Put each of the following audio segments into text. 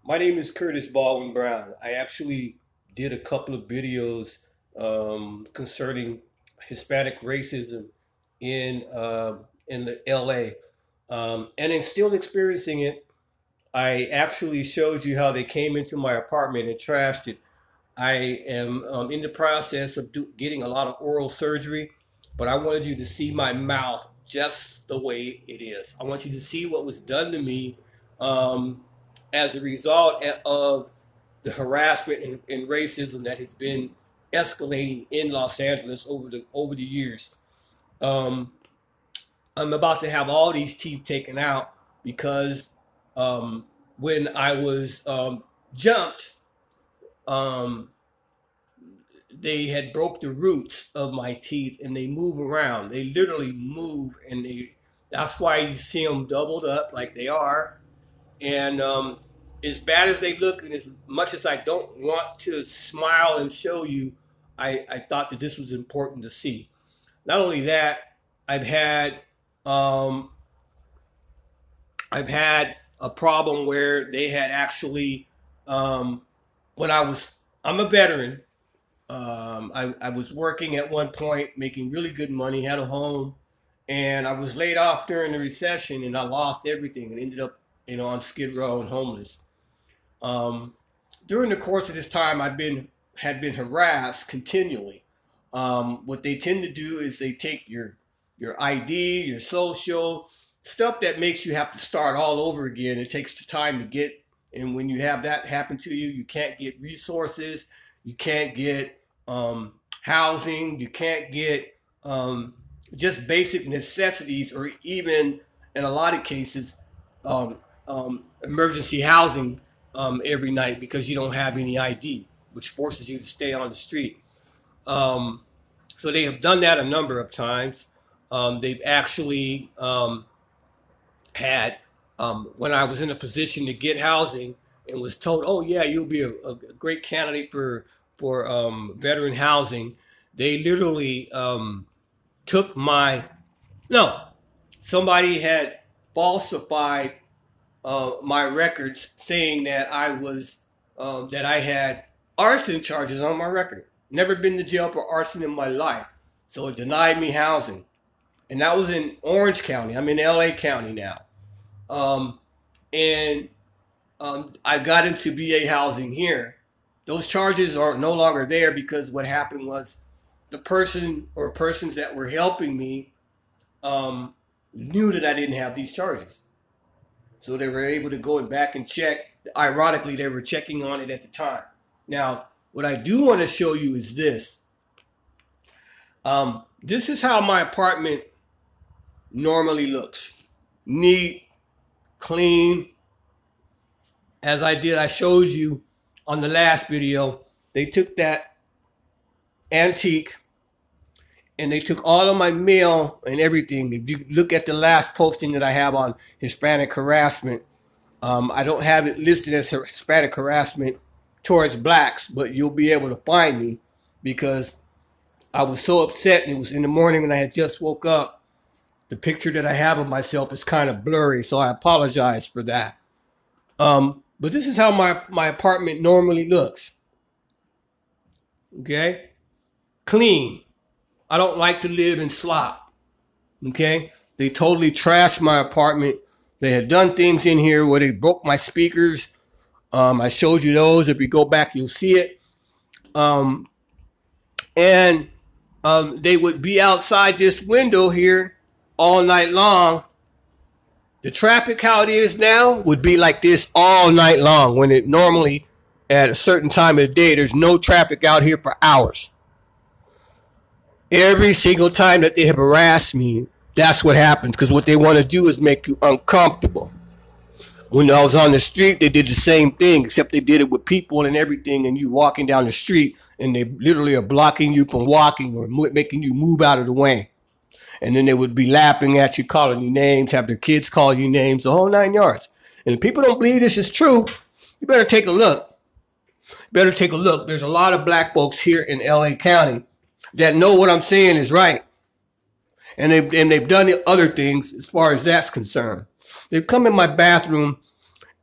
My name is Curtis Baldwin Brown. I actually did a couple of videos concerning Hispanic racism in the LA, and I'm still experiencing it. I actually showed you how they came into my apartment and trashed it. I am in the process of getting a lot of oral surgery, but I wanted you to see my mouth just the way it is. I want you to see what was done to me um, as a result of the harassment and racism that has been escalating in Los Angeles over the years. Um, I'm about to have all these teeth taken out because um, when I was jumped, um, they had broke the roots of my teeth and they move around. They literally move, and that's why you see them doubled up like they are. And as bad as they look, and as much as I don't want to smile and show you, I thought that this was important to see. Not only that, I've had um, I've had a problem where they had actually when I'm a veteran. I was working at one point, making really good money, had a home, and I was laid off during the recession, and I lost everything and ended up, on Skid Row and homeless. Um, During the course of this time, had been harassed continually. What they tend to do is they take your ID, your social stuff that makes you have to start all over again. It takes time to get, and when you have that happen to you, you can't get resources, you can't get housing, you can't get just basic necessities, or even in a lot of cases, um, emergency housing every night because you don't have any ID, which forces you to stay on the street. Um, so they have done that a number of times. They've actually had, when I was in a position to get housing and was told, "Oh yeah, you'll be a great candidate for veteran housing," they literally took my no. Somebody had falsified my records, saying that I had arson charges on my record. Never been to jail for arson in my life, so it denied me housing, and that was in Orange County. I'm in LA County now, um, and I got into VA housing here. Those charges are no longer there because what happened was the person or persons that were helping me um, knew that I didn't have these charges. So they were able to go back and check. Ironically, they were checking on it at the time. Now, what I do want to show you is this. This is how my apartment normally looks. Neat, clean. As I showed you on the last video, they took that antique and they took all of my mail and everything. If you look at the last posting that I have on Hispanic harassment, I don't have it listed as Hispanic harassment towards blacks, but you'll be able to find me because I was so upset, and it was in the morning when I had just woke up. The picture that I have of myself is kind of blurry, so I apologize for that. But this is how my apartment normally looks. Okay? Clean. I don't like to live in slop. Okay? They totally trashed my apartment. They had done things in here where they broke my speakers. I showed you those. If you go back, you'll see it. And they would be outside this window here all night long. The traffic, how it is now, would be like this all night long, when it normally, at a certain time of the day, there's no traffic out here for hours. Every single time that they have harassed me, that's what happens, because what they want to do is make you uncomfortable. When I was on the street, they did the same thing, except they did it with people and everything, and you walking down the street, and they literally are blocking you from walking or making you move out of the way. And then they would be laughing at you, calling you names, have their kids call you names, the whole 9 yards. And if people don't believe this is true, you better take a look. There's a lot of black folks here in LA County that know what I'm saying is right. And they've done other things as far as that's concerned. They've come in my bathroom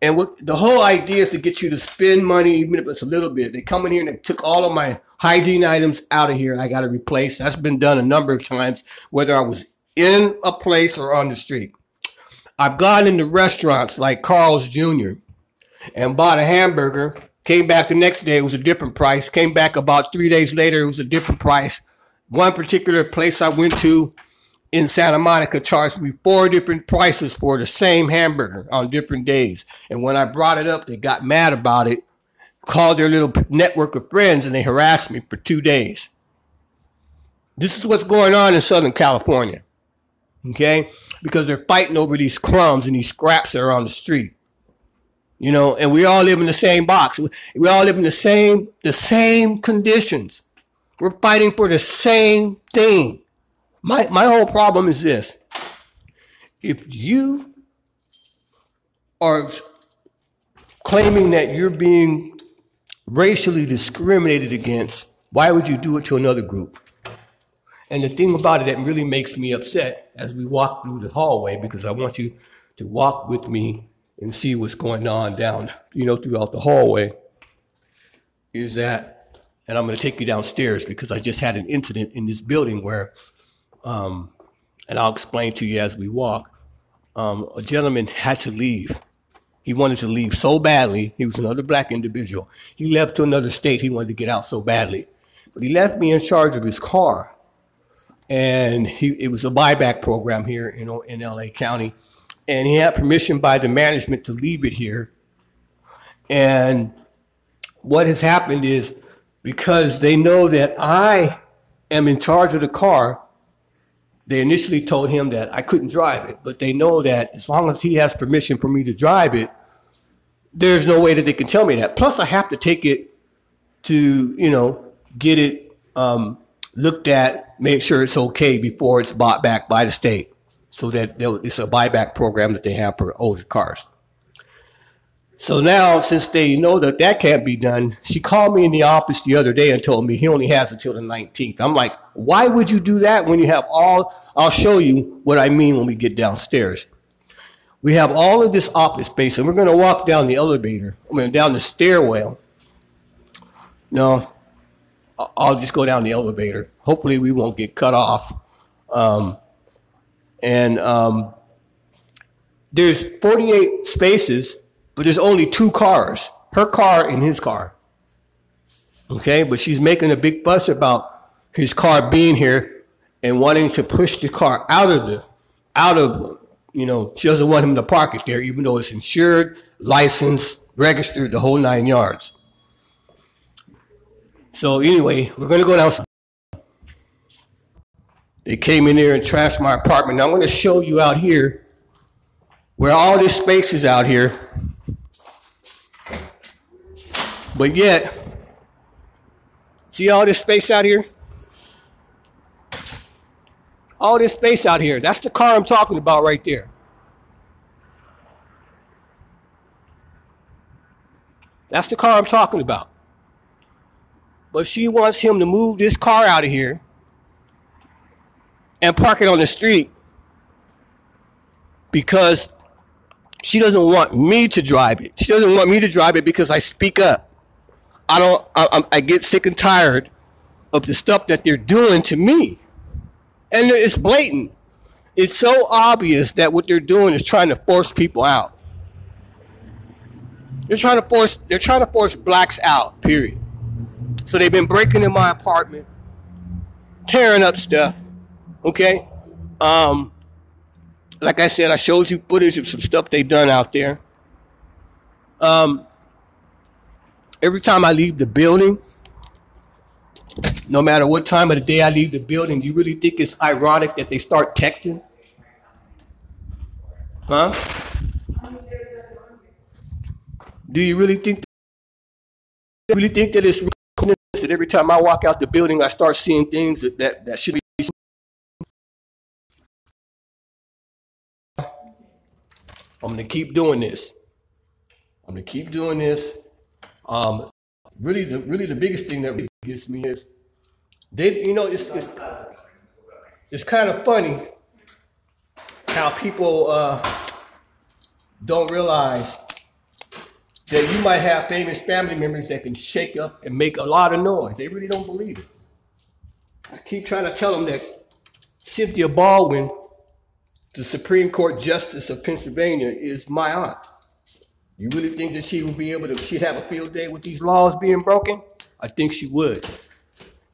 And what the whole idea is to get you to spend money, even if it's a little bit. They come in here and they took all of my hygiene items out of here. I got to replace. That's been done a number of times, whether I was in a place or on the street. I've gone into restaurants like Carl's Jr. and bought a hamburger. Came back the next day, it was a different price. Came back about 3 days later, it was a different price. One particular place I went to in Santa Monica charged me 4 different prices for the same hamburger on different days. And when I brought it up, they got mad about it, called their little network of friends, and they harassed me for 2 days. This is what's going on in Southern California, okay? Because they're fighting over these crumbs and these scraps that are on the street. You know, and we all live in the same box. We all live in the same conditions. We're fighting for the same thing. My whole problem is this. If you are claiming that you're being racially discriminated against, why would you do it to another group? And the thing about it that really makes me upset as we walk through the hallway, because I want you to walk with me and see what's going on down, throughout the hallway, is that, and I'm going to take you downstairs because I just had an incident in this building where, and I'll explain to you as we walk, a gentleman had to leave. He wanted to leave so badly. He was another black individual. He left to another state. He wanted to get out so badly. But he left me in charge of his car. And it was a buyback program here in LA County. And he had permission by the management to leave it here. And what has happened is, because they know that I am in charge of the car, they initially told him that I couldn't drive it. But they know that as long as he has permission for me to drive it, there's no way that they can tell me that. Plus, I have to take it to, get it looked at, make sure it's okay before it's bought back by the state. So that it's a buyback program that they have for old cars. So now, since they know that that can't be done, she called me in the office the other day and told me he only has until the 19th. I'm like, why would you do that when you have I'll show you what I mean when we get downstairs. We have all of this office space, and we're going to walk down the elevator, down the stairwell. No, I'll just go down the elevator. Hopefully we won't get cut off. There's 48 spaces, but there's only 2 cars, her car and his car. Okay, but she's making a big fuss about his car being here and wanting to push the car out of, she doesn't want him to park it there, even though it's insured, licensed, registered, the whole 9 yards. So anyway, we're going to go down. They came in there and trashed my apartment. Now I'm going to show you out here where all this space is out here. But yet, see all this space out here? All this space out here. That's the car I'm talking about right there. That's the car I'm talking about. But she wants him to move this car out of here and park it on the street because she doesn't want me to drive it. She doesn't want me to drive it because I speak up. I get sick and tired of the stuff that they're doing to me. And it's blatant. It's so obvious that what they're doing is trying to force people out. They're trying to force blacks out, period. So they've been breaking in my apartment, tearing up stuff. Okay, like I said, I showed you footage of some stuff they've done out there. Every time I leave the building, no matter what time of the day I leave the building, do you really think it's ironic that they start texting? Huh? Do you really think that it's that every time I walk out the building, I start seeing things that should be? I'm going to keep doing this. Really, the biggest thing that really gets me is it's kind of funny how people don't realize that you might have famous family members that can shake up and make a lot of noise. They really don't believe it. I keep trying to tell them that Cynthia Baldwin, the Supreme Court Justice of Pennsylvania, is my aunt. You really think that she would be able to, she'd have a field day with these laws being broken? I think she would.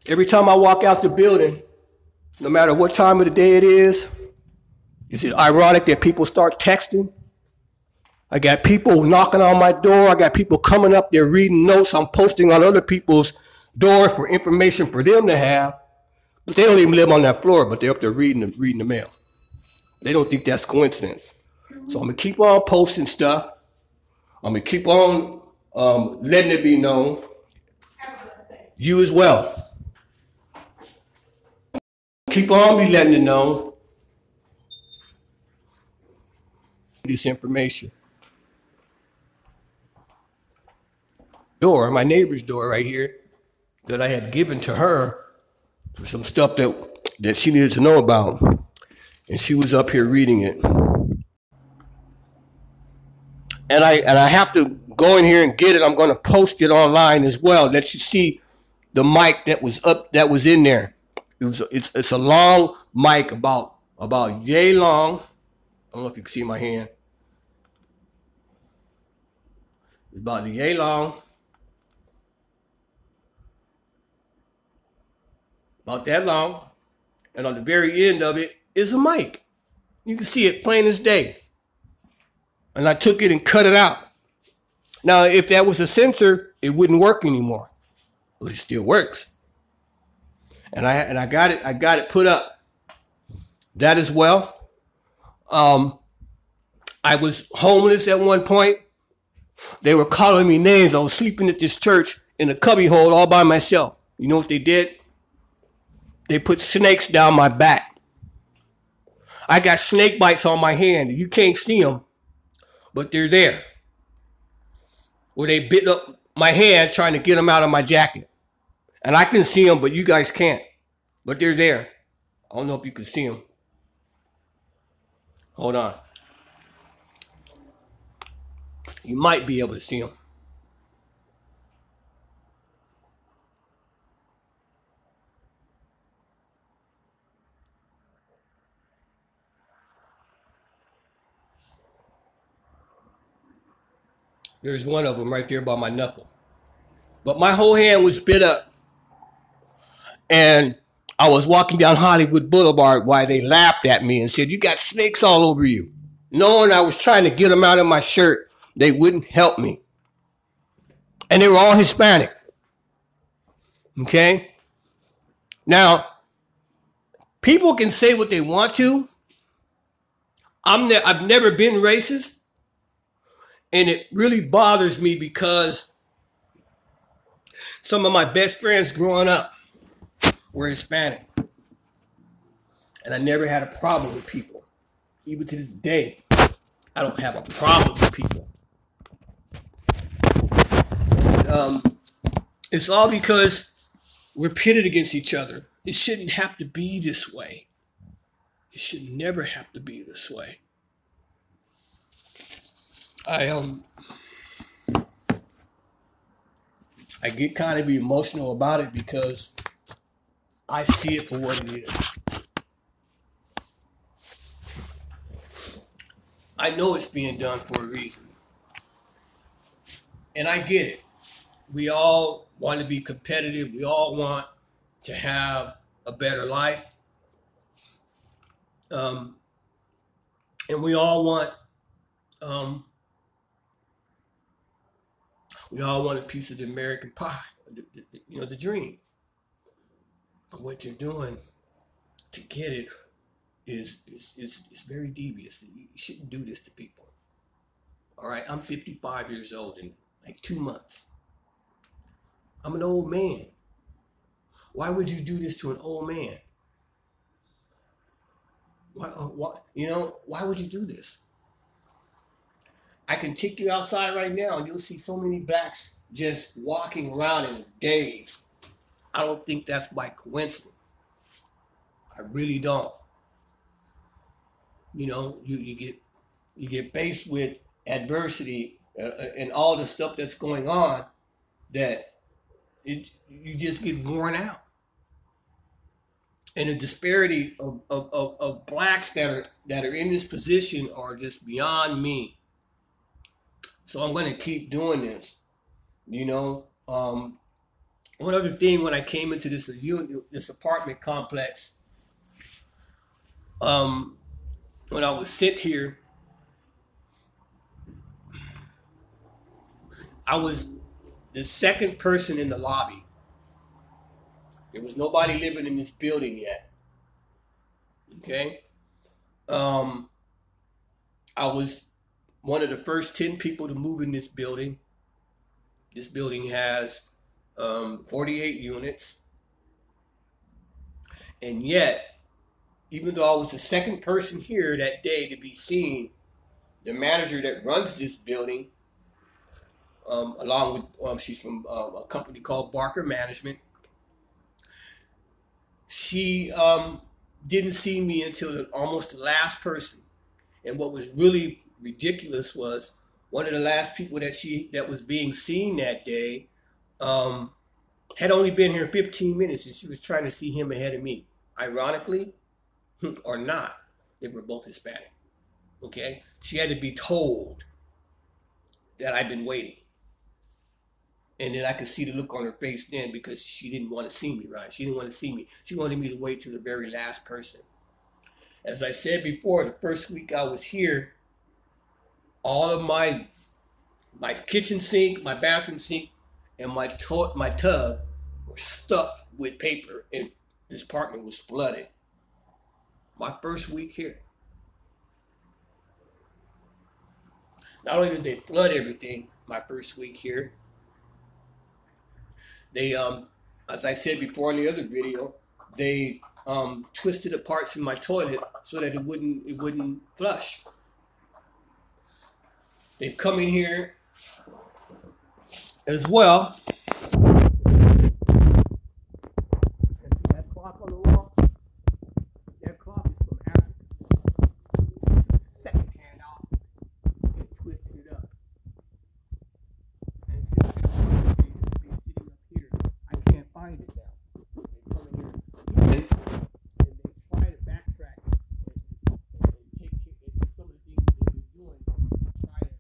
Every time I walk out the building, no matter what time of the day it is it ironic that people start texting? I got people knocking on my door. I got people coming up there reading notes I'm posting on other people's doors for information for them to have. But they don't even live on that floor, but they're up there reading the mail. They don't think that's coincidence. So I'm going to keep on posting stuff. I'm going to keep on letting it be known. You as well. Keep on be letting it known. This information. Door, my neighbor's door right here, that I had given to her for some stuff that she needed to know about. And she was up here reading it. And I have to go in here and get it. I'm going to post it online as well. Let you see the mic that was in there. It's a long mic about yay long. I don't know if you can see my hand. It's about yay long. About that long. And on the very end of it is a mic. You can see it plain as day. And I took it and cut it out. Now, if that was a sensor, it wouldn't work anymore. But it still works. And I got it put up. That as well. I was homeless at one point. They were calling me names. I was sleeping at this church in a cubbyhole all by myself. You know what they did? They put snakes down my back. I got snake bites on my hand. You can't see them, but they're there. Where they bit up my hand trying to get them out of my jacket. And I can see them, but you guys can't. But they're there. I don't know if you can see them. Hold on. You might be able to see them. There's one of them right there by my knuckle. But my whole hand was bit up. And I was walking down Hollywood Boulevard while they laughed at me and said, "You got snakes all over you." Knowing I was trying to get them out of my shirt, they wouldn't help me. And they were all Hispanic. Okay? Now, people can say what they want to. I've never been racist. And it really bothers me because some of my best friends growing up were Hispanic. And I never had a problem with people. Even to this day, I don't have a problem with people. It's all because we're pitted against each other. It shouldn't have to be this way. It should never have to be this way. I get kind of emotional about it because I see it for what it is. I know it's being done for a reason. And I get it. We all want to be competitive. We all want to have a better life. And we all want a piece of the American pie, the dream. But what you're doing to get it is very devious. You shouldn't do this to people. All right, I'm 55 years old in like 2 months. I'm an old man. Why would you do this to an old man? Why would you do this? I can take you outside right now and you'll see so many blacks just walking around in a daze. I don't think that's by coincidence. I really don't. You get faced with adversity and all the stuff that's going on, that you just get worn out. And the disparity of blacks that are in this position are just beyond me. So I'm going to keep doing this. You know, one other thing, when I came into this apartment complex, when I was sent here, I was the second person in the lobby. There was nobody living in this building yet. Okay. I was one of the first 10 people to move in this building. This building has 48 units. And yet, even though I was the second person here that day to be seen, the manager that runs this building, along with, she's from a company called Barker Management, she didn't see me until almost the last person. And what was really ridiculous was one of the last people that was being seen that day had only been here 15 minutes, and she was trying to see him ahead of me. Ironically, or not, they were both Hispanic. Okay, she had to be told that I'd been waiting, and then I could see the look on her face then, because she didn't want to see me. Right? She didn't want to see me. She wanted me to wait till the very last person. As I said before, the first week I was here, all of my kitchen sink, my bathroom sink, and my tub were stuffed with paper, and this apartment was flooded. My first week here. Not only did they flood everything my first week here, they, as I said before in the other video, they twisted the parts in my toilet so that it wouldn't flush. They've come in here as well. That clock on the wall, that clock is from Africa. Second hand off and twisted it up. And since it used to be sitting up here, I can't find it now. They come in here and they try to backtrack and take some of the things that they've been doing, try to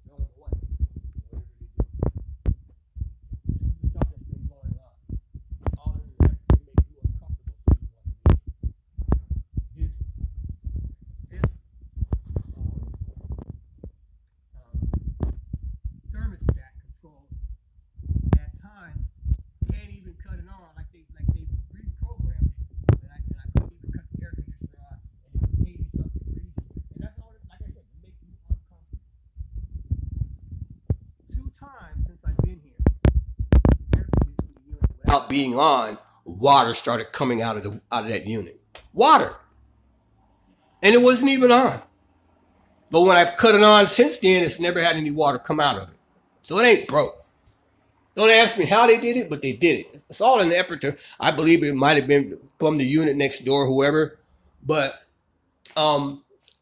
go away, whatever they do. This is the stuff that's been going on. All of it has to make you uncomfortable so you want to leave. This thermostat control at times can't even cut it on, like they reprogrammed it, and I couldn't even cut the air conditioner on, and it was 80-something degrees. And that's all, like I said, to make you uncomfortable. 2 times since I've been here, the air conditioning unit, without being on, water started coming out of that unit. Water. And it wasn't even on. But when I've cut it on since then, it's never had any water come out of it. So it ain't broke. Don't ask me how they did it, but they did it. It's all in the effort to, I believe it might have been from the unit next door, whoever. But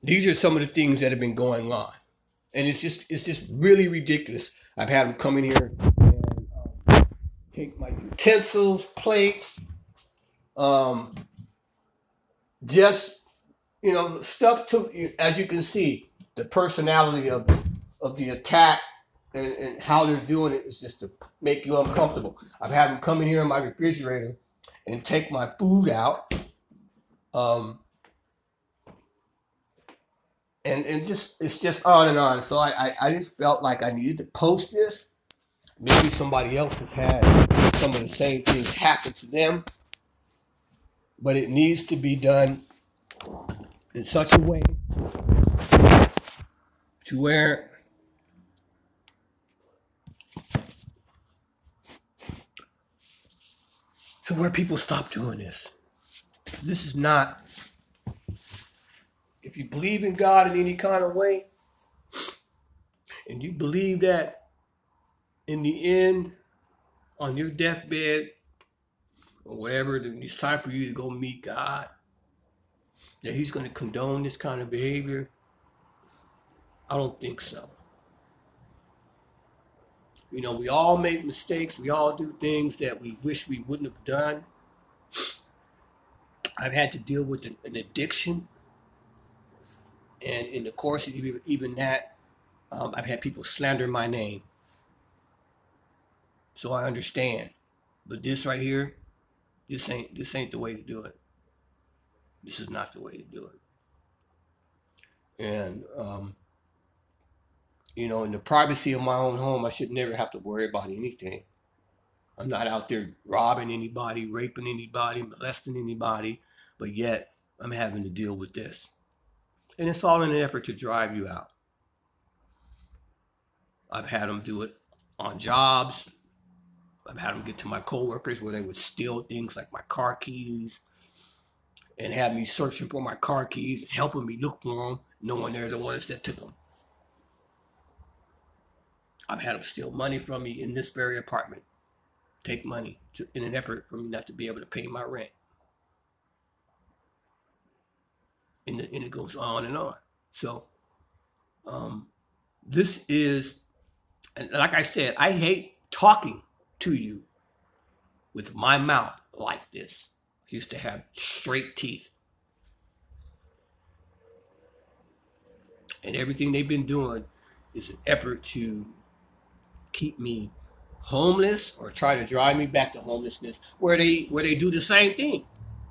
these are some of the things that have been going on. And it's just really ridiculous. I've had them come in here and take my utensils, plates, just, stuff to, as you can see, the personality of the attack and how they're doing it is just to make you uncomfortable. I've had them come in here in my refrigerator and take my food out, and just, it's just on and on. So I just felt like I needed to post this. Maybe somebody else has had some of the same things happen to them, but it needs to be done in such a way to where people stop doing this. This is not, if you believe in God in any kind of way, and you believe that in the end, on your deathbed, or whatever, it's time for you to go meet God, that He's going to condone this kind of behavior, I don't think so. You know, we all make mistakes. We all do things that we wish we wouldn't have done. I've had to deal with an addiction. And in the course of even that, I've had people slander my name. So I understand. But this right here, this ain't the way to do it. This is not the way to do it. And you know, in the privacy of my own home, I should never have to worry about anything. I'm not out there robbing anybody, raping anybody, molesting anybody, but yet I'm having to deal with this. And it's all in an effort to drive you out. I've had them do it on jobs. I've had them get to my coworkers where they would steal things like my car keys and have me searching for my car keys and helping me look for them, knowing they're the ones that took them. I've had them steal money from me in this very apartment, take money in an effort for me not to be able to pay my rent. And it goes on and on. So this is, and like I said, I hate talking to you with my mouth like this. I used to have straight teeth. And everything they've been doing is an effort to keep me homeless or try to drive me back to homelessness, where they do the same thing,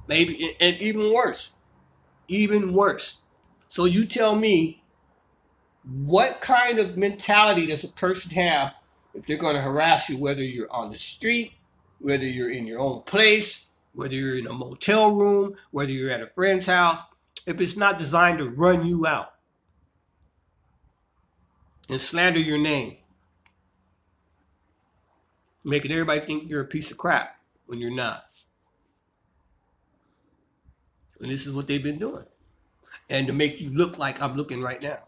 maybe, and even worse. So you tell me, what kind of mentality does a person have if they're going to harass you, whether you're on the street, whether you're in your own place, whether you're in a motel room, whether you're at a friend's house, if it's not designed to run you out and slander your name, making everybody think you're a piece of crap when you're not. And this is what they've been doing. And to make you look like I'm looking right now.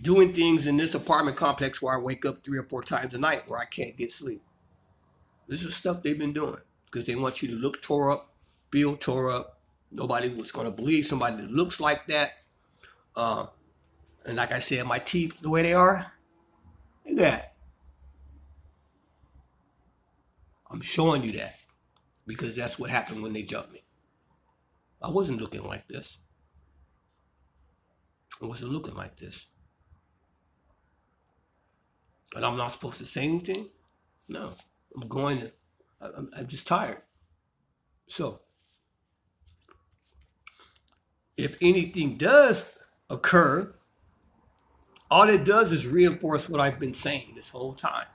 Doing things in this apartment complex where I wake up 3 or 4 times a night where I can't get sleep. This is stuff they've been doing because they want you to look tore up, feel tore up. Nobody was going to believe somebody that looks like that. And like I said, my teeth, the way they are, look at that. I'm showing you that because that's what happened when they jumped me. I wasn't looking like this. I wasn't looking like this. And I'm not supposed to say anything? No. I'm just tired. So, if anything does occur, all it does is reinforce what I've been saying this whole time.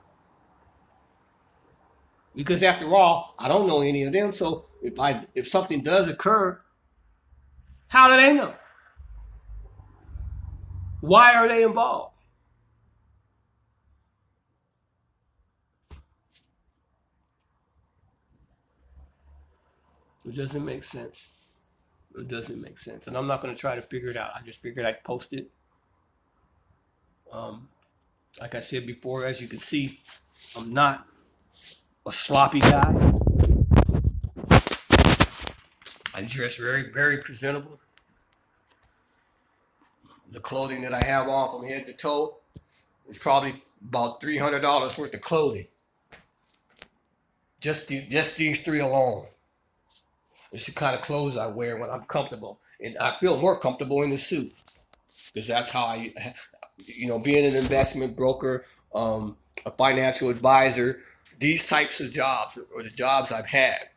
Because after all, I don't know any of them. So if something does occur, how do they know? Why are they involved? It doesn't make sense. It doesn't make sense. And I'm not going to try to figure it out. I just figured I'd post it. Like I said before, as you can see, I'm not a sloppy guy. I dress very, very presentable. The clothing that I have on from head to toe is probably about $300 worth of clothing. Just these 3 alone. It's the kind of clothes I wear when I'm comfortable. And I feel more comfortable in the suit. Because that's how I, being an investment broker, a financial advisor, these types of jobs are the jobs I've had.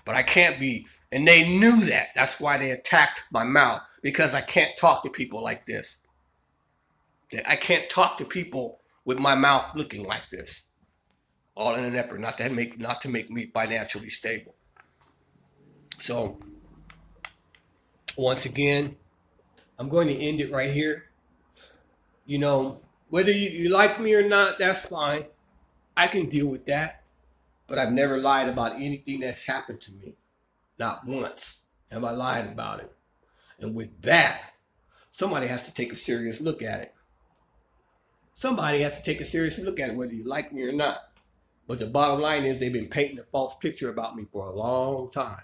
But I can't be, and they knew that. That's why they attacked my mouth, because I can't talk to people like this. I can't talk to people with my mouth looking like this. All in an effort not to make me financially stable. So, once again, I'm going to end it right here. Whether you like me or not, that's fine. I can deal with that. But I've never lied about anything that's happened to me. Not once have I lied about it. And with that, somebody has to take a serious look at it. Somebody has to take a serious look at it, whether you like me or not. But the bottom line is they've been painting a false picture about me for a long time,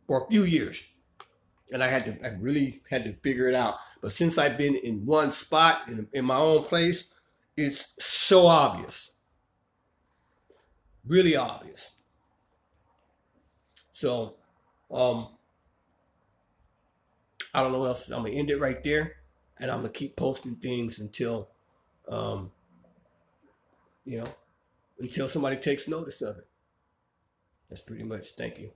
for a few years. and I really had to figure it out. But since I've been in one spot in my own place, it's so obvious, really obvious. So, um, I don't know what else. I'm gonna end it right there, and I'm gonna keep posting things until, um, you know, until somebody takes notice of it. That's pretty much. Thank you.